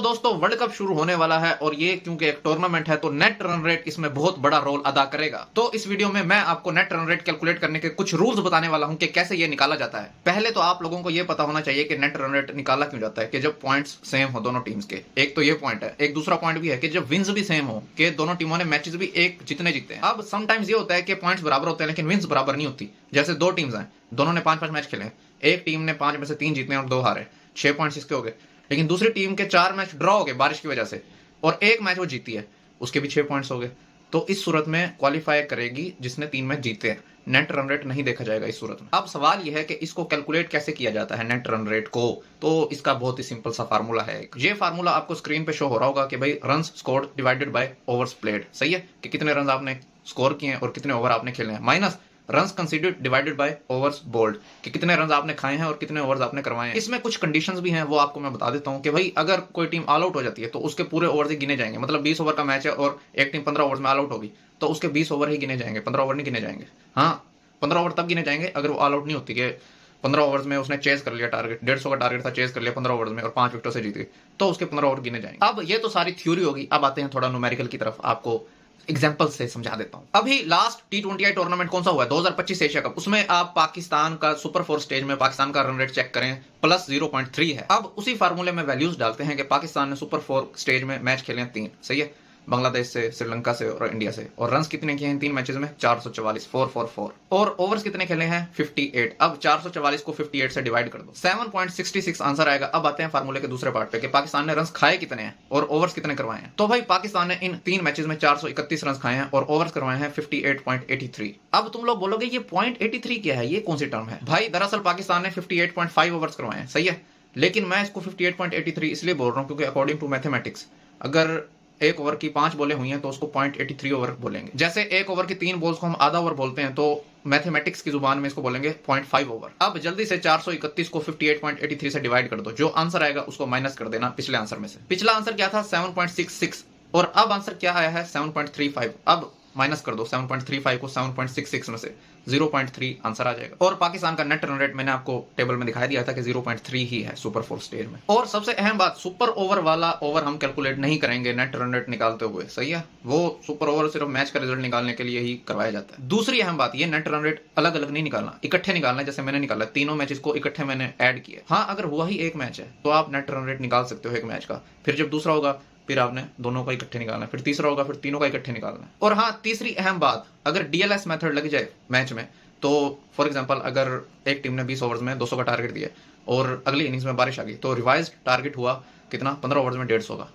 दोस्तों world cup शुरू होने वाला है और ये क्योंकि एक टूर्नामेंट है तो नेट रन रेट इसमें बहुत बड़ा रोल अदा करेगा। तो इस वीडियो में मैं आपको नेट रन रेट कैलकुलेट करने के कुछ रूल्स बताने वाला हूं कि कैसे ये निकाला जाता है। पहले तो आप लोगों को ये पता होना चाहिए कि नेट रन रेट निकाला क्यों जाता है कि जब पॉइंट्स सेम हो दोनों टीम्स के। एक तो ये पॉइंट है, एक दूसरा पॉइंट भी है कि जब विन्स भी सेम हो कि दोनों टीमों ने मैचेस भी एक जितने जीते हैं। अब समटाइम्स ये होता है कि पॉइंट्स बराबर होते हैं लेकिन विन्स बराबर नहीं होती। जैसे दो टीम्स हैं, दोनों ने 5-5 मैच खेले, एक टीम ने 5 में से 3 जीते और 2 हारे, 6 पॉइंट्स इसके हो गए। लेकिन दूसरी टीम के 4 मैच ड्रॉ हो गए बारिश की वजह से और एक मैच वो जीती है, उसके भी 6 पॉइंट्स हो गए। तो इस सूरत में क्वालिफाई करेगी जिसने 3 मैच जीते हैं। नेट रन रेट नहीं देखा जाएगा इस सूरत में। अब सवाल यह है कि इसको कैलकुलेट कैसे किया जाता है नेट रन रेट को। तो इसका बहुत ही सिंपल सा फार्मूला है। ये फार्मूला आपको स्क्रीन पे शो हो रहा होगा कि भाई runs scored divided by overs played. सही है कि कितने रन आपने स्कोर किए हैं और कितने ओवर आपने खेले हैं, minus runs considered divided by overs bowled कि कितने रन आपने खाए हैं और कितने ओवर्स आपने करवाए हैं। इसमें कुछ कंडीशंस भी हैं, वो आपको मैं बता देता हूं कि भाई अगर कोई टीम ऑल आउट हो जाती है तो उसके पूरे ओवर्स ही गिने जाएंगे। मतलब 20 ओवर का मैच है और एक टीम 15 ओवर्स में ऑल आउट होगी तो उसके 20 ओवर ही गिने जाएंगे, 15 ओवर नहीं गिने जाएंगे। हाँ, 15 ओवर तब गिने जाएंगे अगर वो ऑल आउट नहीं होती कि 15 ओवर्स में उसने चेस कर लिया टारगेट, 150 का टारगेट था, चेस कर लिया 15 ओवर्स में और 5 विकेटों से जीत गई, तो उसके 15 ओवर गिने जाएंगे। अब ये तो सारी थ्योरी होगी। अब आते हैं थोड़ा न्यूमेरिकल की तरफ, आपको एग्जाम्पल से समझा देता हूं। अभी लास्ट T20I टूर्नामेंट कौन सा हुआ है, 2025 एशिया कप, उसमें आप पाकिस्तान का सुपर 4 स्टेज में पाकिस्तान का रन रेट चेक करें, प्लस 0.3 है। अब उसी फार्मूले में वैल्यूज डालते हैं कि पाकिस्तान ने सुपर 4 स्टेज में मैच खेले 3, सही है, बांग्लादेश से, श्रीलंका से और इंडिया से, और रन्स कितने किए हैं 3 मैचेस में, 444, 444, और ओवर्स कितने खेले हैं 58। अब 444 को 58 से डिवाइड कर दो, 7.66 आंसर आएगा। अब आते हैं फार्मूले के दूसरे पार्ट पे कि पाकिस्तान ने रन्स खाए कितने हैं और ओवर्स कितने करवाए हैं। तो भाई पाकिस्तान ने इन 3 मैचेस में 431 रन खाए हैं और ओवर्स करवाए हैं 58.83। अब तुम लोग बोलोगे ये 0.83 क्या है, ये कौन सी टर्म है? भाई दरअसल पाकिस्तान ने 58.5 ओवर्स करवाए हैं, सही है, लेकिन मैं इसको 58.83 इसलिए बोल रहा हूं क्योंकि अकॉर्डिंग टू मैथमेटिक्स अगर एक ओवर की 5 बॉलें हुई हैं तो उसको 0.83 ओवर बोलेंगे। जैसे एक ओवर की 3 बॉल्स को हम आधा ओवर बोलते हैं तो मैथमेटिक्स की जुबान में इसको बोलेंगे 0.5 ओवर। अब जल्दी से 431 को 58.83 से डिवाइड कर दो, जो आंसर आएगा उसको माइनस कर देना पिछले आंसर में से। पिछला आंसर क्या था 7.66 और अब आंसर क्या आया है 7.35। अब माइनस कर दो 7.35 को 7.66 में से, 0.3 आंसर आ जाएगा। और पाकिस्तान का नेट रन रेट मैंने आपको टेबल में दिखाई दिया था कि 0.3 ही है सुपर 4 स्टेज में। और सबसे अहम बात, सुपर ओवर वाला ओवर हम कैलकुलेट नहीं करेंगे नेट रन रेट निकालते हुए, सही है, वो सुपर ओवर सिर्फ मैच का रिजल्ट निकालने के लिए ही करवाया जाता है। दूसरी अहम बात, ये नेट रन रेट अलग अलग नहीं निकालना, इकट्ठे निकालना है। जैसे मैंने निकाला, तीनों मैचेस को इकट्ठे मैंने ऐड किया। हाँ, अगर हुआ ही एक मैच है तो आप नेट रन रेट निकाल सकते हो एक मैच का, फिर जब दूसरा होगा फिर आपने दोनों का इकट्ठे निकालना है, फिर तीसरा होगा फिर तीनों का इकट्ठे निकालना है। और हाँ, तीसरी अहम बात, अगर DLS मेथड लग जाए मैच में तो फॉर एग्जांपल अगर एक टीम ने 20 ओवर्स में 200 का टारगेट दिया और अगली इनिंग्स में बारिश आ गई तो रिवाइज टारगेट हुआ कितना, 15 ओवर्स में 150 का,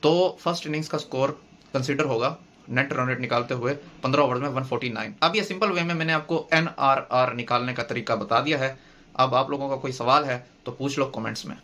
तो फर्स्ट इनिंग्स का स्कोर कंसीडर होगा नेट रन रेट निकालते हुए 15 ओवर्स में 149। अब ये सिंपल वे में मैंने आपको NRR निकालने का तरीका बता दिया है। अब आप लोगों का कोई सवाल है तो पूछ लो कमेंट्स में।